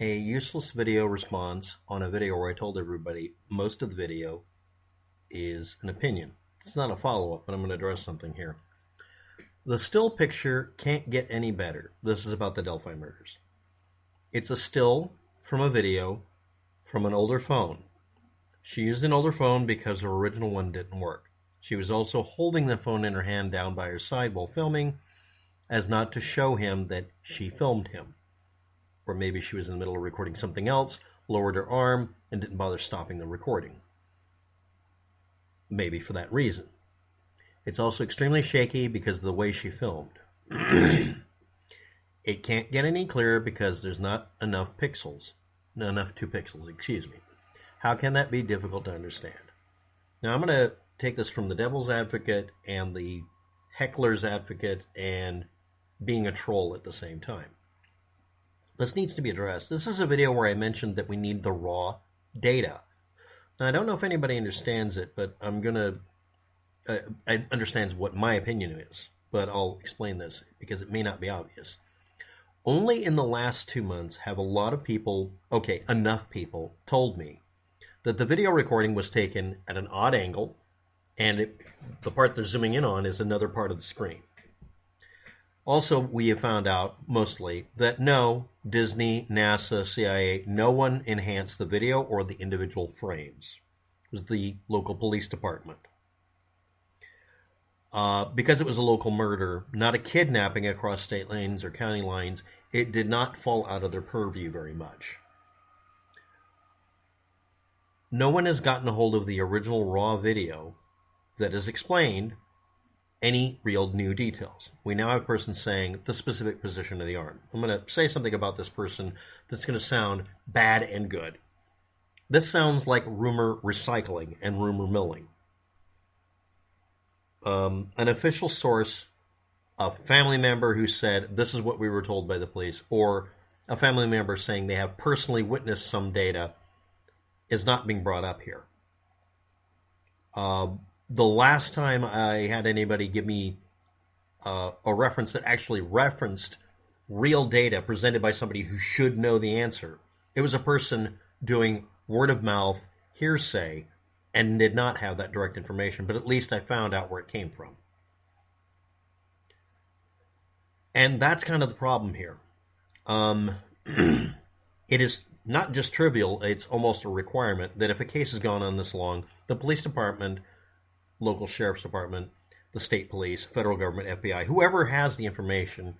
A useless video response on a video where I told everybody most of the video is an opinion. It's not a follow-up, but I'm going to address something here. The still picture can't get any better. This is about the Delphi murders. It's a still from a video from an older phone. She used an older phone because her original one didn't work. She was also holding the phone in her hand down by her side while filming, as not to show him that she filmed him. Or maybe she was in the middle of recording something else, lowered her arm, and didn't bother stopping the recording. Maybe for that reason. It's also extremely shaky because of the way she filmed. It can't get any clearer because there's not enough pixels. Not enough 2 pixels, excuse me. How can that be difficult to understand? Now I'm going to take this from the devil's advocate and the heckler's advocate and being a troll at the same time. This needs to be addressed. This is a video where I mentioned that we need the raw data. Now, I don't know if anybody understands it, but I'm going to... I understand what my opinion is, but I'll explain this because it may not be obvious. Only in the last 2 months have a lot of people, enough people, told me that the video recording was taken at an odd angle, and the part they're zooming in on is another part of the screen. Also, we have found out, mostly, that no, Disney, NASA, CIA, no one enhanced the video or the individual frames. It was the local police department. Because it was a local murder, not a kidnapping across state lines or county lines, it did not fall out of their purview very much. No one has gotten a hold of the original raw video that has explained any real new details. We now have a person saying the specific position of the arm. I'm going to say something about this person that's going to sound bad and good. This sounds like rumor recycling and rumor milling. An official source, a family member who said, this is what we were told by the police, or a family member saying they have personally witnessed some data, is not being brought up here. The last time I had anybody give me a reference that actually referenced real data presented by somebody who should know the answer, it was a person doing word of mouth hearsay and did not have that direct information, but at least I found out where it came from. And that's kind of the problem here. It is not just trivial, it's almost a requirement that if a case has gone on this long, the police department, local sheriff's department, the state police, federal government, FBI, whoever has the information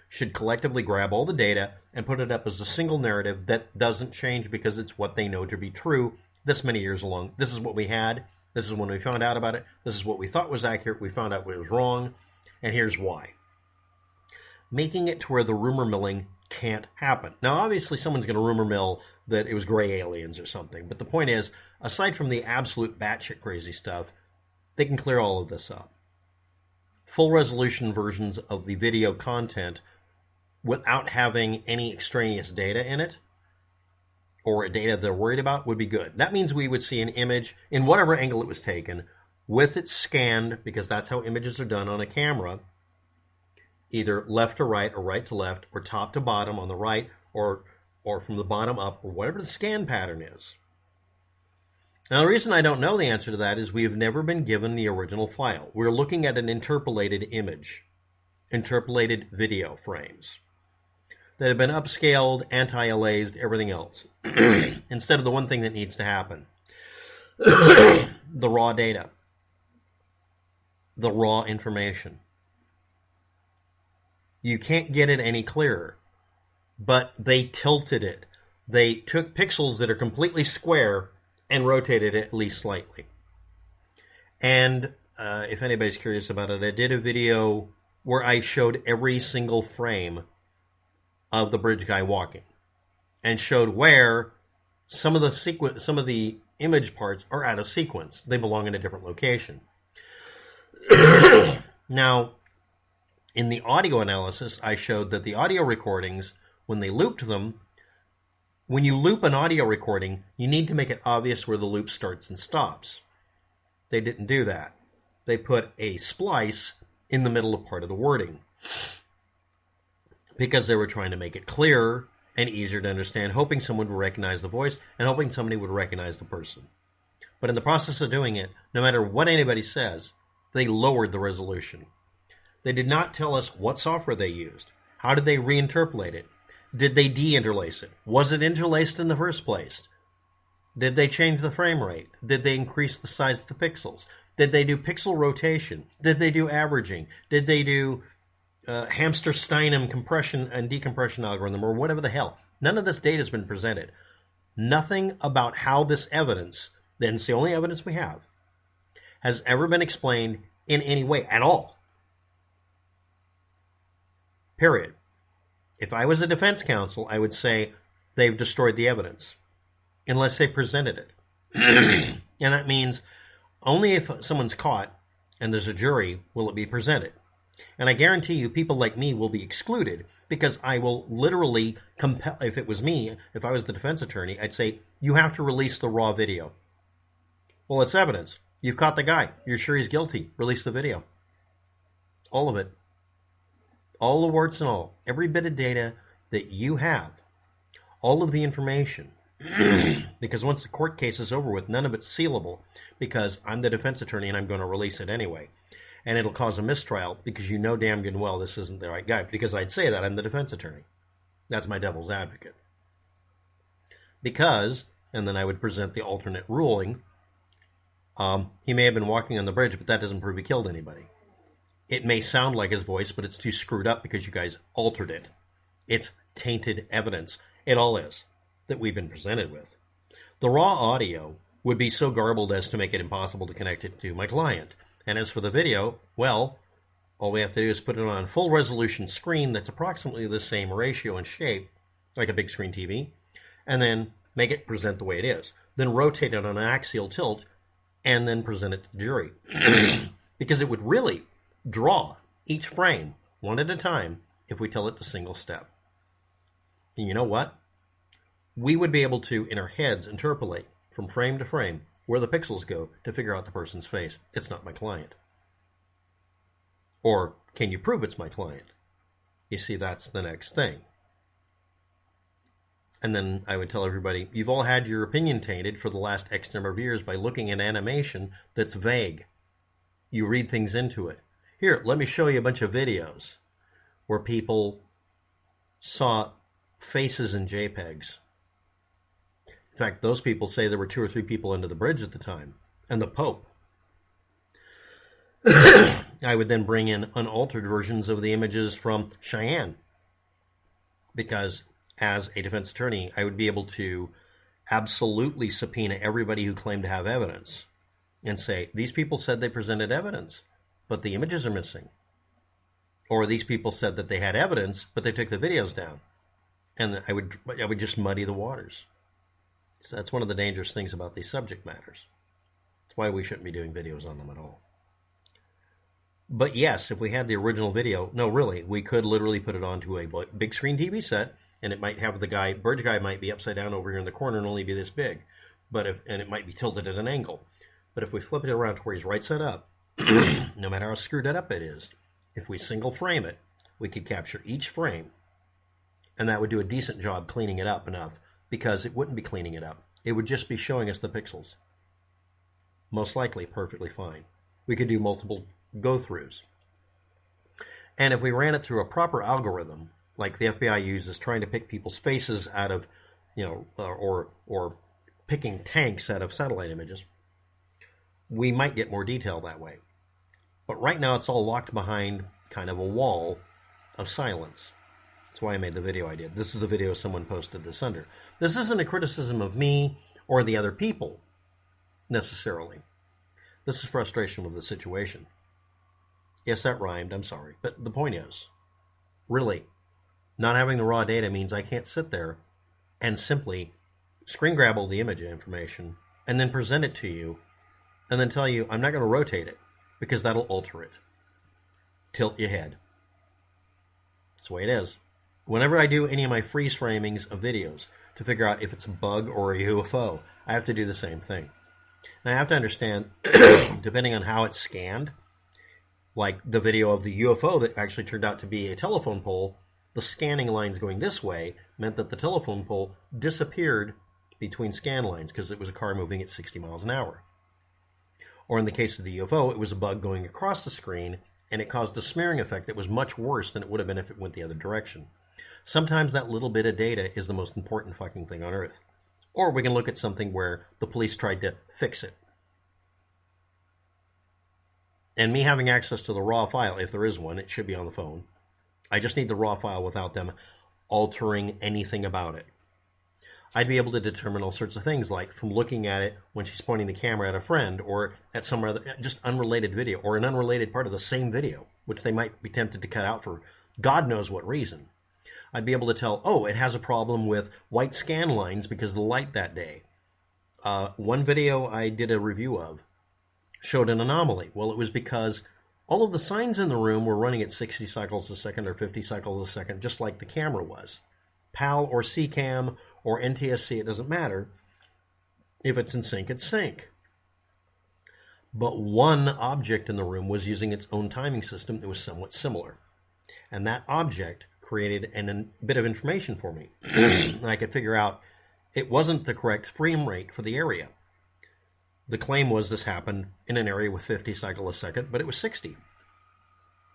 should collectively grab all the data and put it up as a single narrative that doesn't change because it's what they know to be true this many years along. This is what we had. This is when we found out about it. This is what we thought was accurate. We found out it was wrong. And here's why. Making it to where the rumor milling can't happen. Now, obviously, someone's going to rumor mill that it was gray aliens or something. But the point is, aside from the absolute batshit crazy stuff, they can clear all of this up. Full resolution versions of the video content without having any extraneous data in it, or data they're worried about, would be good. That means we would see an image in whatever angle it was taken, with it scanned, because that's how images are done on a camera, either left to right or right to left, or top to bottom on the right, or from the bottom up, or whatever the scan pattern is. Now, the reason I don't know the answer to that is we have never been given the original file. We're looking at an interpolated image, interpolated video frames that have been upscaled, anti-aliased, everything else, instead of the one thing that needs to happen. The raw data. The raw information. You can't get it any clearer, but they tilted it. They took pixels that are completely square and rotated it at least slightly. And if anybody's curious about it, I did a video where I showed every single frame of the bridge guy walking, and showed where some of the image parts are out of sequence. They belong in a different location. Now, in the audio analysis, I showed that the audio recordings, when they looped them, when you loop an audio recording, you need to make it obvious where the loop starts and stops. They didn't do that. They put a splice in the middle of part of the wording, because they were trying to make it clearer and easier to understand, hoping someone would recognize the voice and hoping somebody would recognize the person. But in the process of doing it, no matter what anybody says, they lowered the resolution. They did not tell us what software they used. How did they reinterpolate it? Did they de-interlace it? Was it interlaced in the first place? Did they change the frame rate? Did they increase the size of the pixels? Did they do pixel rotation? Did they do averaging? Did they do Hamster-Steinem compression and decompression algorithm or whatever the hell? None of this data has been presented. Nothing about how this evidence, then it's the only evidence we have, has ever been explained in any way at all. Period. If I was a defense counsel, I would say they've destroyed the evidence, unless they presented it. And that means only if someone's caught and there's a jury will it be presented. And I guarantee you people like me will be excluded because I will literally compel, if it was me, if I was the defense attorney, I'd say, you have to release the raw video. Well, it's evidence. You've caught the guy. You're sure he's guilty. Release the video. All of it. All the warts and all. Every bit of data that you have. All of the information. Because once the court case is over with, none of it's sealable because I'm the defense attorney and I'm going to release it anyway. And it'll cause a mistrial because you know damn good and well this isn't the right guy. Because I'd say that I'm the defense attorney. That's my devil's advocate. Because, and then I would present the alternate ruling, he may have been walking on the bridge, but that doesn't prove he killed anybody. It may sound like his voice, but it's too screwed up because you guys altered it. It's tainted evidence. It all is that we've been presented with. The raw audio would be so garbled as to make it impossible to connect it to my client. And as for the video, well, all we have to do is put it on a full resolution screen that's approximately the same ratio and shape, like a big screen TV, and then make it present the way it is. Then rotate it on an axial tilt, and then present it to the jury. Because it would really draw each frame one at a time if we tell it to single step. And you know what? We would be able to, in our heads, interpolate from frame to frame where the pixels go to figure out the person's face. It's not my client. Or, can you prove it's my client? You see, that's the next thing. And then I would tell everybody, you've all had your opinion tainted for the last X number of years by looking at animation that's vague. You read things into it. Here, let me show you a bunch of videos where people saw faces in JPEGs. In fact, those people say there were 2 or 3 people under the bridge at the time, and the Pope. I would then bring in unaltered versions of the images from Cheyenne, because as a defense attorney, I would be able to absolutely subpoena everybody who claimed to have evidence and say, these people said they presented evidence, but the images are missing. Or these people said that they had evidence, but they took the videos down. And I would just muddy the waters. So that's one of the dangerous things about these subject matters. That's why we shouldn't be doing videos on them at all. But yes, if we had the original video, no, really, we could literally put it onto a big screen TV set, and it might have the guy, bridge guy might be upside down over here in the corner and only be this big. And it might be tilted at an angle. But if we flip it around to where he's right side up, no matter how screwed up it is, if we single frame it, we could capture each frame, and that would do a decent job cleaning it up enough, because it wouldn't be cleaning it up. It would just be showing us the pixels. Most likely perfectly fine. We could do multiple go-throughs. And if we ran it through a proper algorithm, like the FBI uses trying to pick people's faces out of, or picking tanks out of satellite images, we might get more detail that way. But right now it's all locked behind kind of a wall of silence. That's why I made the video I did. This is the video someone posted this under. This isn't a criticism of me or the other people, necessarily. This is frustration with the situation. Yes, that rhymed, I'm sorry. But the point is, really, not having the raw data means I can't sit there and simply screen grab all the image information and then present it to you and then tell you I'm not going to rotate it because that'll alter it. Tilt your head. That's the way it is. Whenever I do any of my freeze framings of videos to figure out if it's a bug or a UFO, I have to do the same thing. And I have to understand, depending on how it's scanned, like the video of the UFO that actually turned out to be a telephone pole, the scanning line's going this way, meant that the telephone pole disappeared between scan lines because it was a car moving at 60 miles an hour. Or in the case of the UFO, it was a bug going across the screen, and it caused a smearing effect that was much worse than it would have been if it went the other direction. Sometimes that little bit of data is the most important fucking thing on Earth. Or we can look at something where the police tried to fix it. And me having access to the raw file, if there is one, it should be on the phone. I just need the raw file without them altering anything about it. I'd be able to determine all sorts of things, like from looking at it when she's pointing the camera at a friend or at some other just unrelated video or an unrelated part of the same video, which they might be tempted to cut out for God knows what reason. I'd be able to tell, oh, it has a problem with white scan lines because of the light that day. One video I did a review of showed an anomaly. Well, it was because all of the signs in the room were running at 60 cycles a second or 50 cycles a second, just like the camera was. PAL or CCAM or NTSC, it doesn't matter. If it's in sync, it's sync. But one object in the room was using its own timing system that was somewhat similar. And that object created a bit of information for me. And I could figure out it wasn't the correct frame rate for the area. The claim was this happened in an area with 50 cycles a second, but it was 60.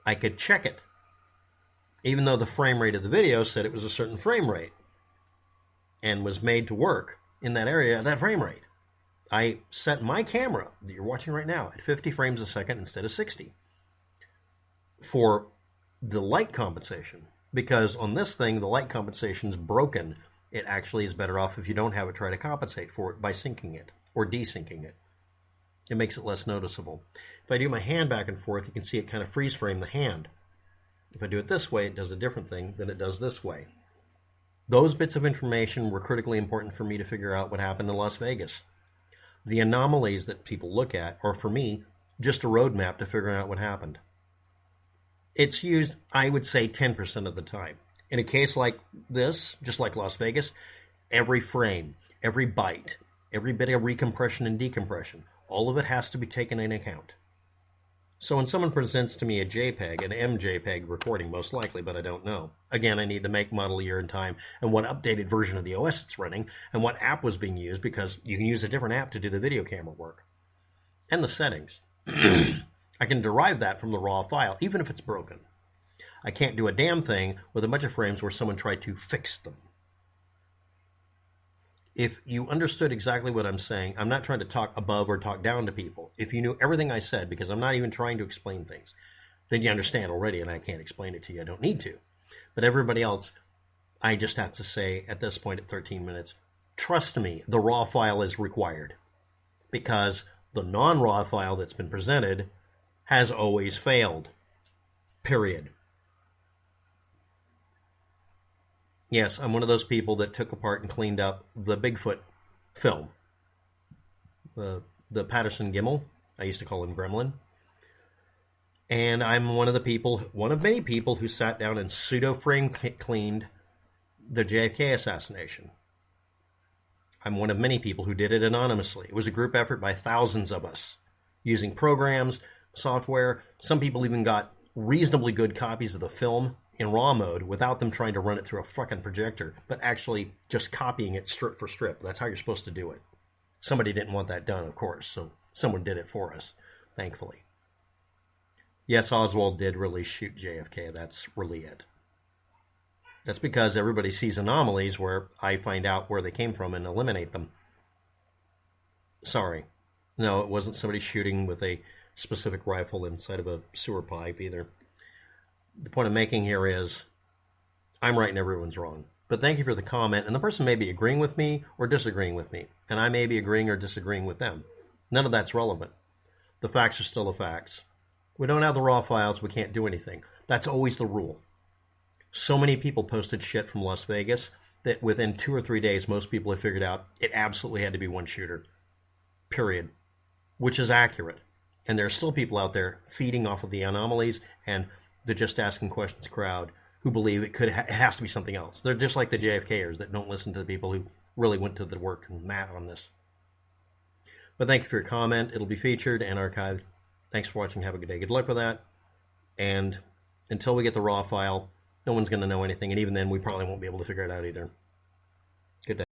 I could check it, even though the frame rate of the video said it was a certain frame rate and was made to work in that area at that frame rate. I set my camera that you're watching right now at 50 frames a second instead of 60 for the light compensation, because on this thing, the light compensation is broken. It actually is better off if you don't have it try to compensate for it by syncing it or desyncing it. It makes it less noticeable. If I do my hand back and forth, you can see it kind of freeze frame the hand. If I do it this way, it does a different thing than it does this way. Those bits of information were critically important for me to figure out what happened in Las Vegas. The anomalies that people look at are, for me, just a roadmap to figuring out what happened. It's used, I would say, 10% of the time. In a case like this, just like Las Vegas, every frame, every byte, every bit of recompression and decompression, all of it has to be taken into account. So when someone presents to me a JPEG, an MJPEG recording most likely, but I don't know. Again, I need the make, model, year, and time, and what updated version of the OS it's running, and what app was being used, because you can use a different app to do the video camera work. And the settings. I can derive that from the raw file, even if it's broken. I can't do a damn thing with a bunch of frames where someone tried to fix them. If you understood exactly what I'm saying, I'm not trying to talk above or talk down to people. If you knew everything I said, because I'm not even trying to explain things, then you understand already, and I can't explain it to you. I don't need to. But everybody else, I just have to say at this point at 13 minutes, trust me, the raw file is required. Because the non-raw file that's been presented has always failed. Period. Yes, I'm one of those people that took apart and cleaned up the Bigfoot film. The Patterson Gimel. I used to call him Gremlin. And I'm one of many people who sat down and pseudo-frame cleaned the JFK assassination. I'm one of many people who did it anonymously. It was a group effort by thousands of us, using programs, software. Some people even got reasonably good copies of the film in raw mode without them trying to run it through a fucking projector, but actually just copying it strip for strip. That's how you're supposed to do it. Somebody didn't want that done, of course, so someone did it for us, thankfully. Yes, Oswald did really shoot JFK. That's really it. That's because everybody sees anomalies where I find out where they came from and eliminate them. Sorry. No, it wasn't somebody shooting with a specific rifle inside of a sewer pipe either. The point I'm making here is I'm right and everyone's wrong. But thank you for the comment. And the person may be agreeing with me or disagreeing with me. And I may be agreeing or disagreeing with them. None of that's relevant. The facts are still the facts. We don't have the raw files. We can't do anything. That's always the rule. So many people posted shit from Las Vegas that within 2 or 3 days, most people have figured out it absolutely had to be one shooter. Period. Which is accurate. And there are still people out there feeding off of the anomalies and the just asking questions crowd who believe it has to be something else. They're just like the JFKers that don't listen to the people who really went to the work and math on this. But thank you for your comment. It'll be featured and archived. Thanks for watching. Have a good day. Good luck with that. And until we get the raw file, No one's going to know anything, and even then, we probably won't be able to figure it out either. Good day.